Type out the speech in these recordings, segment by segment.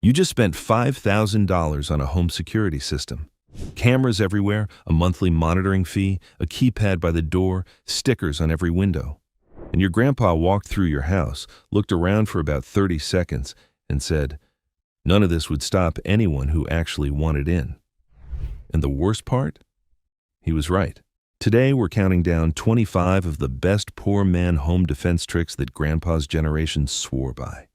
You just spent $5,000 on a home security system. Cameras everywhere, a monthly monitoring fee, a keypad by the door, stickers on every window. And your grandpa walked through your house, looked around for about 30 seconds, and said, none of this would stop anyone who actually wanted in. And the worst part? He was right. Today we're counting down 25 of the best poor man home defense tricks that Grandpa's generation swore by.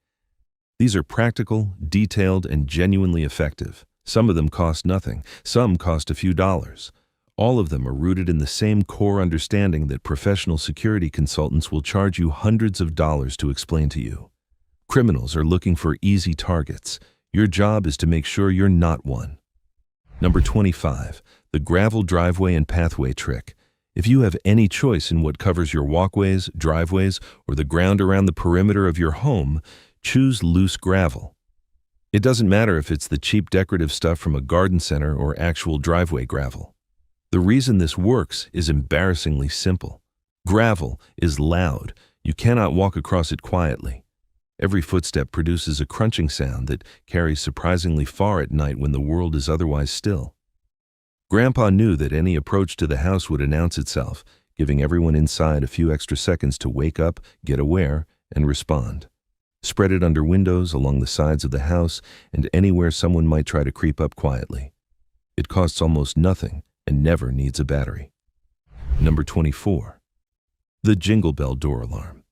These are practical, detailed, and genuinely effective. Some of them cost nothing, some cost a few dollars. All of them are rooted in the same core understanding that professional security consultants will charge you hundreds of dollars to explain to you. Criminals are looking for easy targets. Your job is to make sure you're not one. Number 25, the gravel driveway and pathway trick. If you have any choice in what covers your walkways, driveways, or the ground around the perimeter of your home, choose loose gravel. It doesn't matter if it's the cheap decorative stuff from a garden center or actual driveway gravel. The reason this works is embarrassingly simple. Gravel is loud. You cannot walk across it quietly. Every footstep produces a crunching sound that carries surprisingly far at night when the world is otherwise still. Grandpa knew that any approach to the house would announce itself, giving everyone inside a few extra seconds to wake up, get aware, and respond. Spread it under windows, along the sides of the house, and anywhere someone might try to creep up quietly. It costs almost nothing and never needs a battery. Number 24. The Jingle Bell Door Alarm.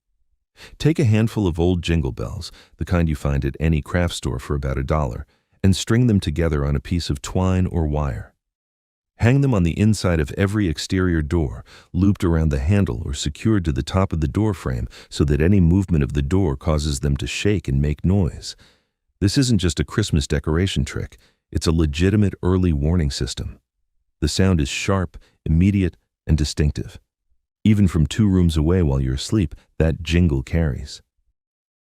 Take a handful of old jingle bells, the kind you find at any craft store for about $1, and string them together on a piece of twine or wire. Hang them on the inside of every exterior door, looped around the handle or secured to the top of the door frame so that any movement of the door causes them to shake and make noise. This isn't just a Christmas decoration trick, it's a legitimate early warning system. The sound is sharp, immediate, and distinctive. Even from 2 rooms away while you're asleep, that jingle carries.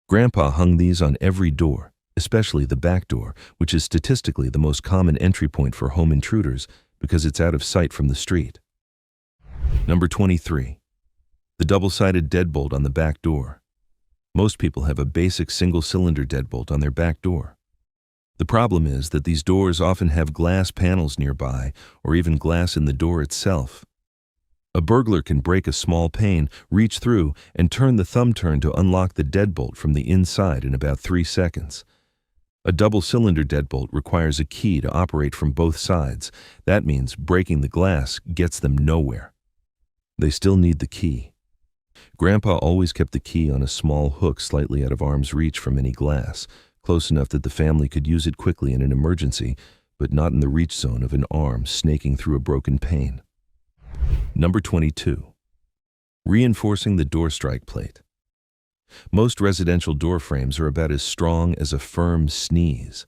Grandpa hung these on every door, especially the back door, which is statistically the most common entry point for home intruders because it's out of sight from the street. Number 23. The double-sided deadbolt on the back door. Most people have a basic single-cylinder deadbolt on their back door. The problem is that these doors often have glass panels nearby or even glass in the door itself. A burglar can break a small pane, reach through, and turn the thumb turn to unlock the deadbolt from the inside in about 3 seconds. A double-cylinder deadbolt requires a key to operate from both sides. That means breaking the glass gets them nowhere. They still need the key. Grandpa always kept the key on a small hook slightly out of arm's reach from any glass, close enough that the family could use it quickly in an emergency, but not in the reach zone of an arm snaking through a broken pane. Number 22. Reinforcing the door strike plate. Most residential door frames are about as strong as a firm sneeze.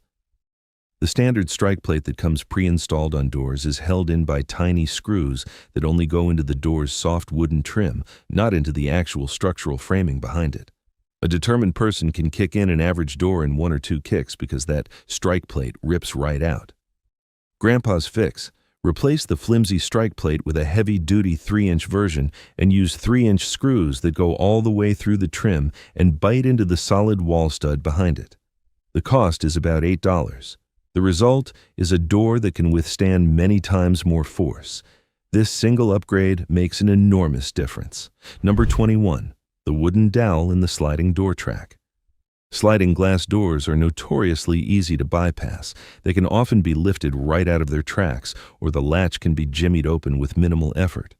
The standard strike plate that comes pre-installed on doors is held in by tiny screws that only go into the door's soft wooden trim, not into the actual structural framing behind it. A determined person can kick in an average door in 1 or 2 kicks because that strike plate rips right out. Grandpa's fix: replace the flimsy strike plate with a heavy-duty 3-inch version and use 3-inch screws that go all the way through the trim and bite into the solid wall stud behind it. The cost is about $8. The result is a door that can withstand many times more force. This single upgrade makes an enormous difference. Number 21. The wooden dowel in the sliding door track. Sliding glass doors are notoriously easy to bypass. They can often be lifted right out of their tracks, or the latch can be jimmied open with minimal effort.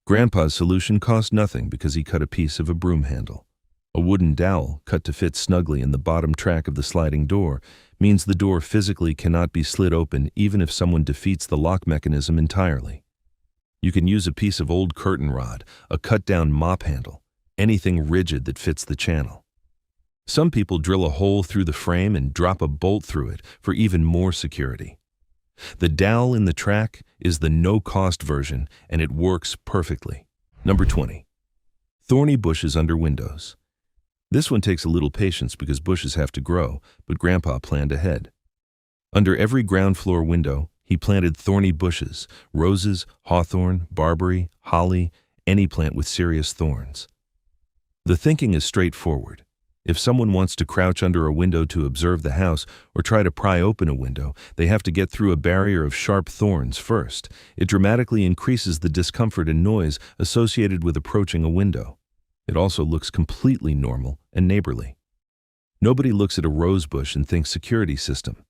Grandpa's solution cost nothing because he cut a piece of a broom handle. A wooden dowel, cut to fit snugly in the bottom track of the sliding door, means the door physically cannot be slid open even if someone defeats the lock mechanism entirely. You can use a piece of old curtain rod, a cut-down mop handle, anything rigid that fits the channel. Some people drill a hole through the frame and drop a bolt through it for even more security. The dowel in the track is the no-cost version, and it works perfectly. Number 20. Thorny bushes under windows. This one takes a little patience because bushes have to grow, but Grandpa planned ahead. Under every ground floor window, he planted thorny bushes: roses, hawthorn, barberry, holly, any plant with serious thorns. The thinking is straightforward. If someone wants to crouch under a window to observe the house or try to pry open a window, they have to get through a barrier of sharp thorns first. It dramatically increases the discomfort and noise associated with approaching a window. It also looks completely normal and neighborly. Nobody looks at a rose bush and thinks security system,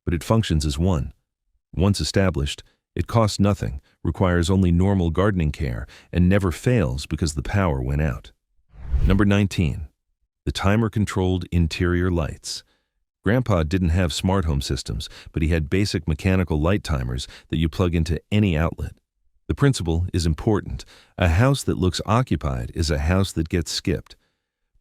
but it functions as one. Once established, it costs nothing, requires only normal gardening care, and never fails because the power went out. Number 19. The timer-controlled interior lights. Grandpa didn't have smart home systems, but he had basic mechanical light timers that you plug into any outlet. The principle is important. A house that looks occupied is a house that gets skipped.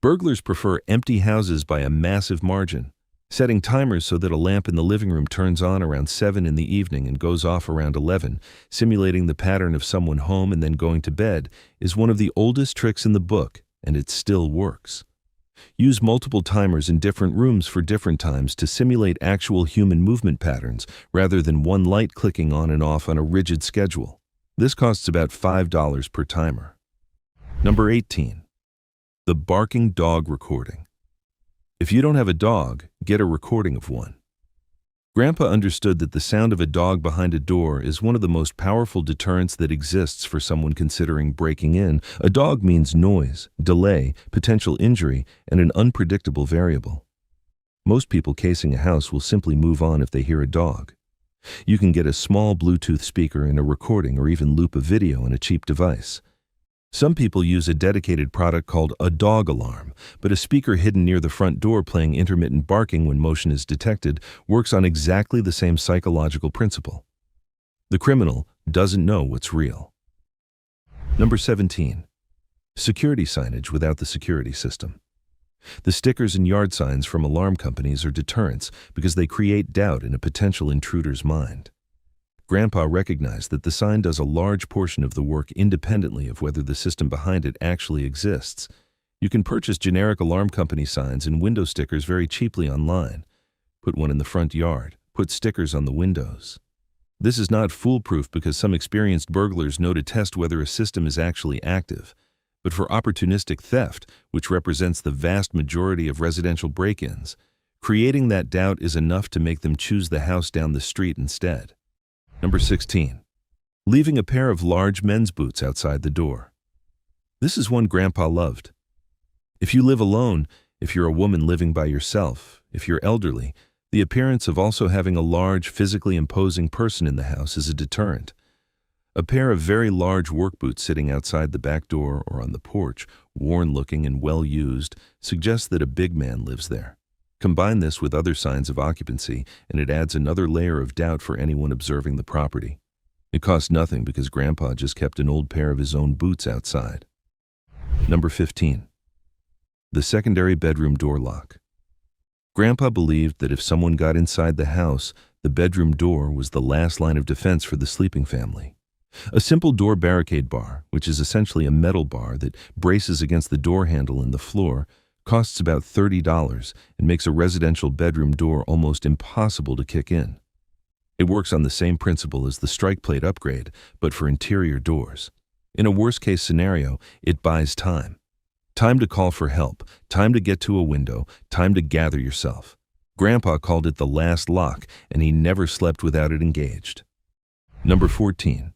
Burglars prefer empty houses by a massive margin. Setting timers so that a lamp in the living room turns on around 7 in the evening and goes off around 11, simulating the pattern of someone home and then going to bed, is one of the oldest tricks in the book, and it still works. Use multiple timers in different rooms for different times to simulate actual human movement patterns rather than one light clicking on and off on a rigid schedule. This costs about $5 per timer. Number 18. The barking dog recording. If you don't have a dog, get a recording of one. Grandpa understood that the sound of a dog behind a door is one of the most powerful deterrents that exists for someone considering breaking in. A dog means noise, delay, potential injury, and an unpredictable variable. Most people casing a house will simply move on if they hear a dog. You can get a small Bluetooth speaker and a recording or even loop a video on a cheap device. Some people use a dedicated product called a dog alarm, but a speaker hidden near the front door playing intermittent barking when motion is detected works on exactly the same psychological principle. The criminal doesn't know what's real. Number 17. Security signage without the security system. The stickers and yard signs from alarm companies are deterrents because they create doubt in a potential intruder's mind. Grandpa recognized that the sign does a large portion of the work independently of whether the system behind it actually exists. You can purchase generic alarm company signs and window stickers very cheaply online. Put one in the front yard. Put stickers on the windows. This is not foolproof because some experienced burglars know to test whether a system is actually active. But for opportunistic theft, which represents the vast majority of residential break-ins, creating that doubt is enough to make them choose the house down the street instead. Number 16. Leaving a pair of large men's boots outside the door. This is one Grandpa loved. If you live alone, if you're a woman living by yourself, if you're elderly, the appearance of also having a large, physically imposing person in the house is a deterrent. A pair of very large work boots sitting outside the back door or on the porch, worn-looking and well-used, suggests that a big man lives there. Combine this with other signs of occupancy, and it adds another layer of doubt for anyone observing the property. It costs nothing because Grandpa just kept an old pair of his own boots outside. Number 15. The secondary bedroom door lock. Grandpa believed that if someone got inside the house, the bedroom door was the last line of defense for the sleeping family. A simple door barricade bar, which is essentially a metal bar that braces against the door handle in the floor, costs about $30 and makes a residential bedroom door almost impossible to kick in. It works on the same principle as the strike plate upgrade, but for interior doors. In a worst-case scenario, it buys time. Time to call for help, time to get to a window, time to gather yourself. Grandpa called it the last lock, and he never slept without it engaged. Number 14.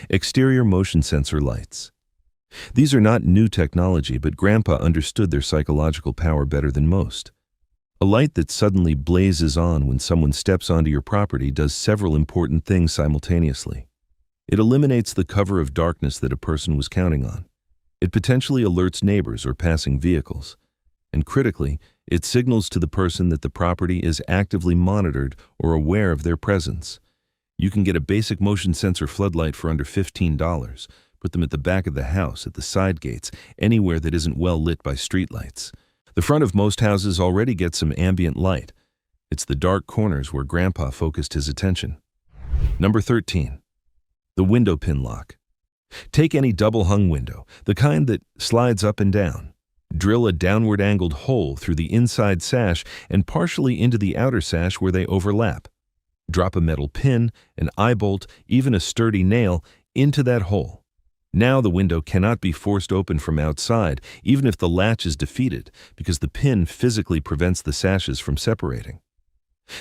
Exterior motion sensor lights. These are not new technology, but Grandpa understood their psychological power better than most. A light that suddenly blazes on when someone steps onto your property does several important things simultaneously. It eliminates the cover of darkness that a person was counting on. It potentially alerts neighbors or passing vehicles. And critically, it signals to the person that the property is actively monitored or aware of their presence. You can get a basic motion sensor floodlight for under $15. Put them at the back of the house, at the side gates, anywhere that isn't well lit by streetlights. The front of most houses already gets some ambient light. It's the dark corners where Grandpa focused his attention. Number 13. The window pin lock. Take any double-hung window, the kind that slides up and down. Drill a downward-angled hole through the inside sash and partially into the outer sash where they overlap. Drop a metal pin, an eye bolt, even a sturdy nail into that hole. Now the window cannot be forced open from outside, even if the latch is defeated, because the pin physically prevents the sashes from separating.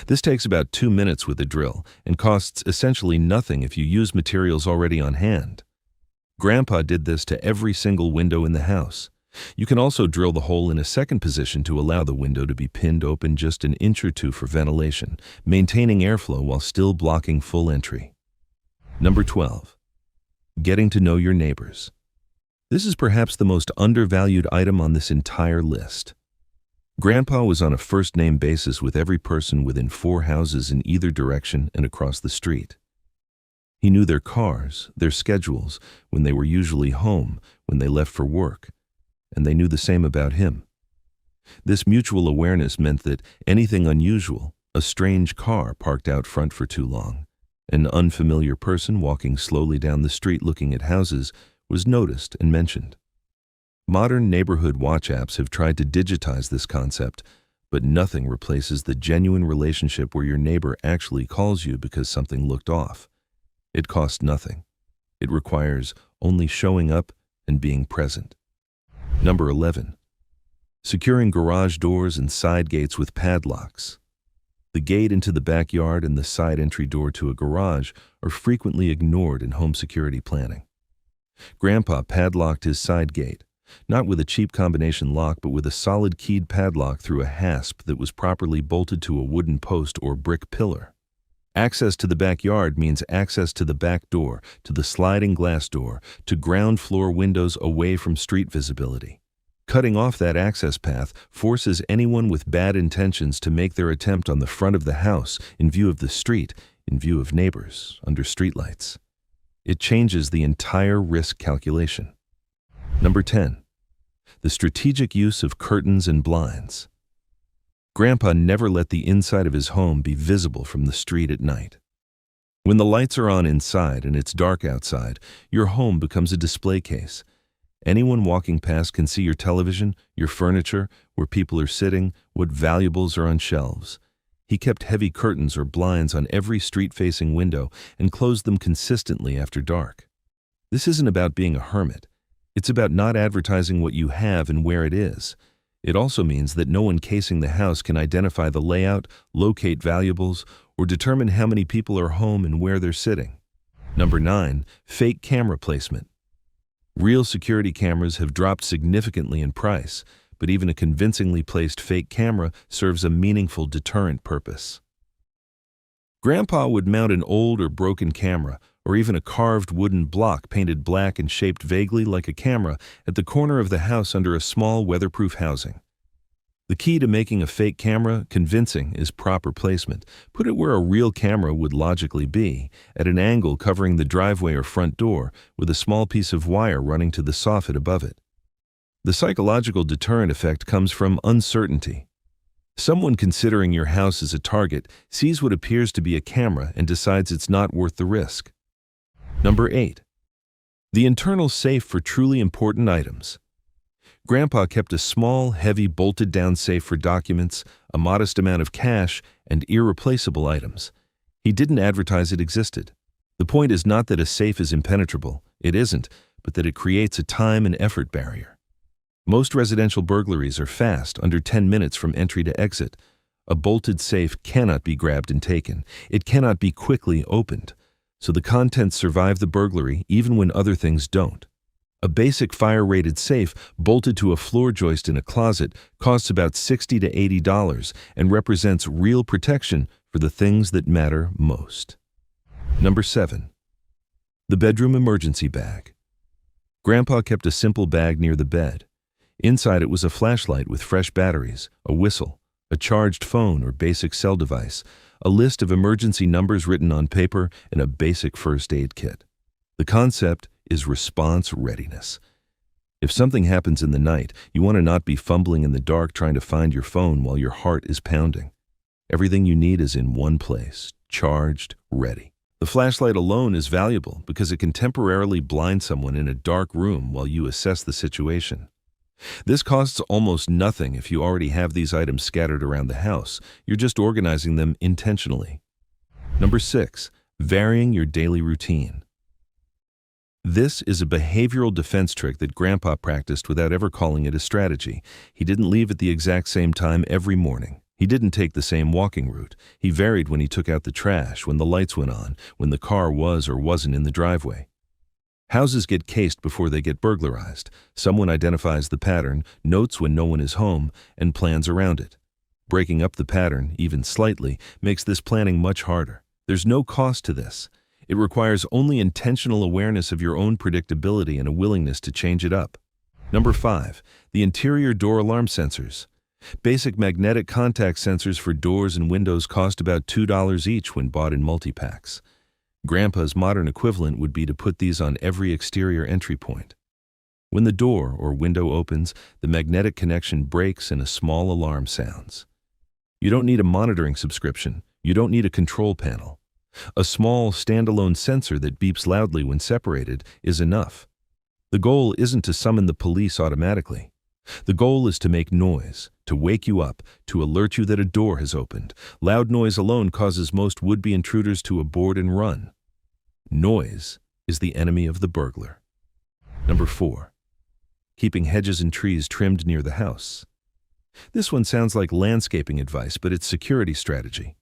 This takes about 2 minutes with a drill and costs essentially nothing if you use materials already on hand. Grandpa did this to every single window in the house. You can also drill the hole in a second position to allow the window to be pinned open just an inch or two for ventilation, maintaining airflow while still blocking full entry. Number 12. Getting to know your neighbors. This is perhaps the most undervalued item on this entire list. Grandpa was on a first-name basis with every person within 4 houses in either direction and across the street. He knew their cars, their schedules, when they were usually home, when they left for work, and they knew the same about him. This mutual awareness meant that anything unusual, a strange car parked out front for too long, an unfamiliar person walking slowly down the street looking at houses, was noticed and mentioned. Modern neighborhood watch apps have tried to digitize this concept, but nothing replaces the genuine relationship where your neighbor actually calls you because something looked off. It costs nothing. It requires only showing up and being present. Number 11. Securing garage doors and side gates with padlocks. The gate into the backyard and the side entry door to a garage are frequently ignored in home security planning. Grandpa padlocked his side gate, not with a cheap combination lock, but with a solid keyed padlock through a hasp that was properly bolted to a wooden post or brick pillar. Access to the backyard means access to the back door, to the sliding glass door, to ground floor windows away from street visibility. Cutting off that access path forces anyone with bad intentions to make their attempt on the front of the house, in view of the street, in view of neighbors, under streetlights. It changes the entire risk calculation. Number 10. The strategic use of curtains and blinds. Grandpa never let the inside of his home be visible from the street at night. When the lights are on inside and it's dark outside, your home becomes a display case. Anyone walking past can see your television, your furniture, where people are sitting, what valuables are on shelves. He kept heavy curtains or blinds on every street-facing window and closed them consistently after dark. This isn't about being a hermit. It's about not advertising what you have and where it is. It also means that no one casing the house can identify the layout, locate valuables, or determine how many people are home and where they're sitting. Number 9. Fake camera placement. Real security cameras have dropped significantly in price, but even a convincingly placed fake camera serves a meaningful deterrent purpose. Grandpa would mount an old or broken camera, or even a carved wooden block painted black and shaped vaguely like a camera at the corner of the house under a small weatherproof housing. The key to making a fake camera convincing is proper placement. Put it where a real camera would logically be, at an angle covering the driveway or front door, with a small piece of wire running to the soffit above it. The psychological deterrent effect comes from uncertainty. Someone considering your house as a target sees what appears to be a camera and decides it's not worth the risk. Number 8. The internal safe for truly important items. Grandpa kept a small, heavy, bolted-down safe for documents, a modest amount of cash, and irreplaceable items. He didn't advertise it existed. The point is not that a safe is impenetrable. It isn't, but that it creates a time and effort barrier. Most residential burglaries are fast, under 10 minutes from entry to exit. A bolted safe cannot be grabbed and taken. It cannot be quickly opened. So the contents survive the burglary even when other things don't. A basic fire-rated safe bolted to a floor joist in a closet costs about $60 to $80 and represents real protection for the things that matter most. Number 7. The bedroom emergency bag. Grandpa kept a simple bag near the bed. Inside it was a flashlight with fresh batteries, a whistle, a charged phone or basic cell device, a list of emergency numbers written on paper, and a basic first aid kit. The concept is response readiness. If something happens in the night, you want to not be fumbling in the dark trying to find your phone while your heart is pounding. Everything you need is in one place, charged, ready. The flashlight alone is valuable because it can temporarily blind someone in a dark room while you assess the situation. This costs almost nothing if you already have these items scattered around the house. You're just organizing them intentionally. Number 6. Varying your daily routine. This is a behavioral defense trick that Grandpa practiced without ever calling it a strategy. He didn't leave at the exact same time every morning. He didn't take the same walking route. He varied when he took out the trash, when the lights went on, when the car was or wasn't in the driveway. Houses get cased before they get burglarized. Someone identifies the pattern, notes when no one is home, and plans around it. Breaking up the pattern, even slightly, makes this planning much harder. There's no cost to this. It requires only intentional awareness of your own predictability and a willingness to change it up. Number 5. The interior door alarm sensors. Basic magnetic contact sensors for doors and windows cost about $2 each when bought in multi-packs. Grandpa's modern equivalent would be to put these on every exterior entry point. When the door or window opens, the magnetic connection breaks and a small alarm sounds. You don't need a monitoring subscription. You don't need a control panel. A small, standalone sensor that beeps loudly when separated is enough. The goal isn't to summon the police automatically. The goal is to make noise, to wake you up, to alert you that a door has opened. Loud noise alone causes most would-be intruders to abort and run. Noise is the enemy of the burglar. Number 4. Keeping hedges and trees trimmed near the house. This one sounds like landscaping advice, but it's security strategy.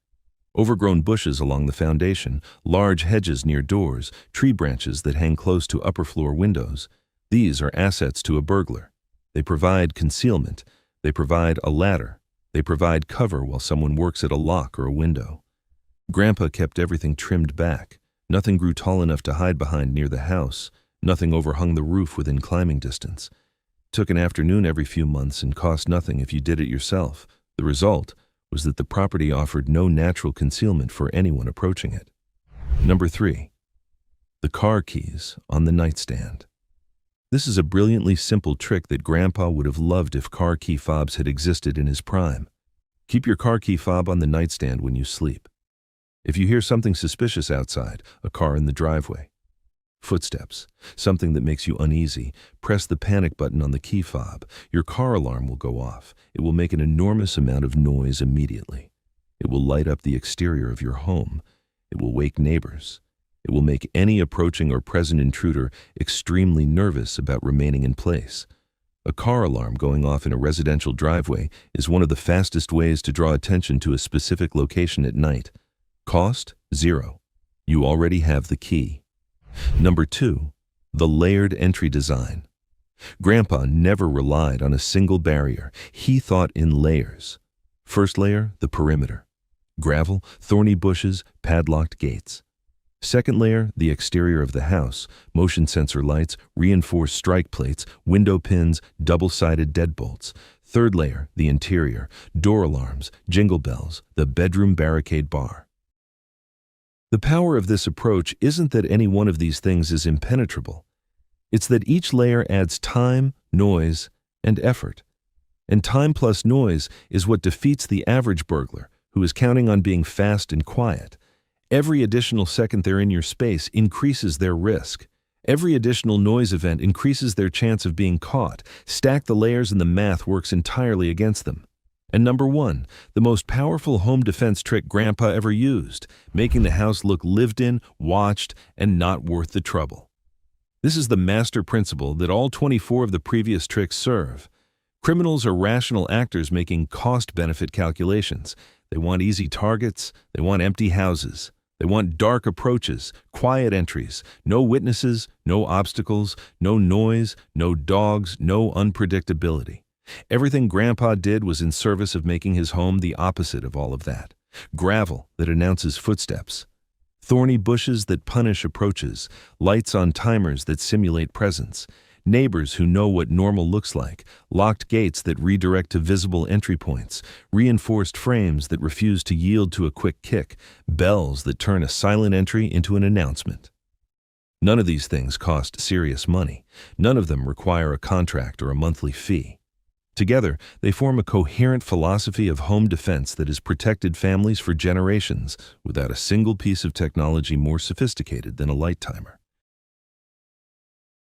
Overgrown bushes along the foundation, large hedges near doors, tree branches that hang close to upper-floor windows. These are assets to a burglar. They provide concealment. They provide a ladder. They provide cover while someone works at a lock or a window. Grandpa kept everything trimmed back. Nothing grew tall enough to hide behind near the house. Nothing overhung the roof within climbing distance. Took an afternoon every few months and cost nothing if you did it yourself. The result was that the property offered no natural concealment for anyone approaching it. Number 3. The car keys on the nightstand. This is a brilliantly simple trick that Grandpa would have loved if car key fobs had existed in his prime. Keep your car key fob on the nightstand when you sleep. If you hear something suspicious outside, a car in the driveway, footsteps, something that makes you uneasy, press the panic button on the key fob. Your car alarm will go off. It will make an enormous amount of noise immediately. It will light up the exterior of your home. It will wake neighbors. It will make any approaching or present intruder extremely nervous about remaining in place. A car alarm going off in a residential driveway is one of the fastest ways to draw attention to a specific location at night. Cost? 0. You already have the key. Number 2. The layered entry design. Grandpa never relied on a single barrier. He thought in layers. First layer, the perimeter. Gravel, thorny bushes, padlocked gates. Second layer, the exterior of the house. Motion sensor lights, reinforced strike plates, window pins, double-sided deadbolts. Third layer, the interior. Door alarms, jingle bells, the bedroom barricade bar. The power of this approach isn't that any one of these things is impenetrable. It's that each layer adds time, noise, and effort. And time plus noise is what defeats the average burglar, who is counting on being fast and quiet. Every additional second they're in your space increases their risk. Every additional noise event increases their chance of being caught. Stack the layers and the math works entirely against them. And number 1, the most powerful home defense trick Grandpa ever used, making the house look lived in, watched, and not worth the trouble. This is the master principle that all 24 of the previous tricks serve. Criminals are rational actors making cost-benefit calculations. They want easy targets. They want empty houses. They want dark approaches, quiet entries, no witnesses, no obstacles, no noise, no dogs, no unpredictability. Everything Grandpa did was in service of making his home the opposite of all of that. Gravel that announces footsteps. Thorny bushes that punish approaches. Lights on timers that simulate presence. Neighbors who know what normal looks like. Locked gates that redirect to visible entry points. Reinforced frames that refuse to yield to a quick kick. Bells that turn a silent entry into an announcement. None of these things cost serious money. None of them require a contract or a monthly fee. Together, they form a coherent philosophy of home defense that has protected families for generations without a single piece of technology more sophisticated than a light timer.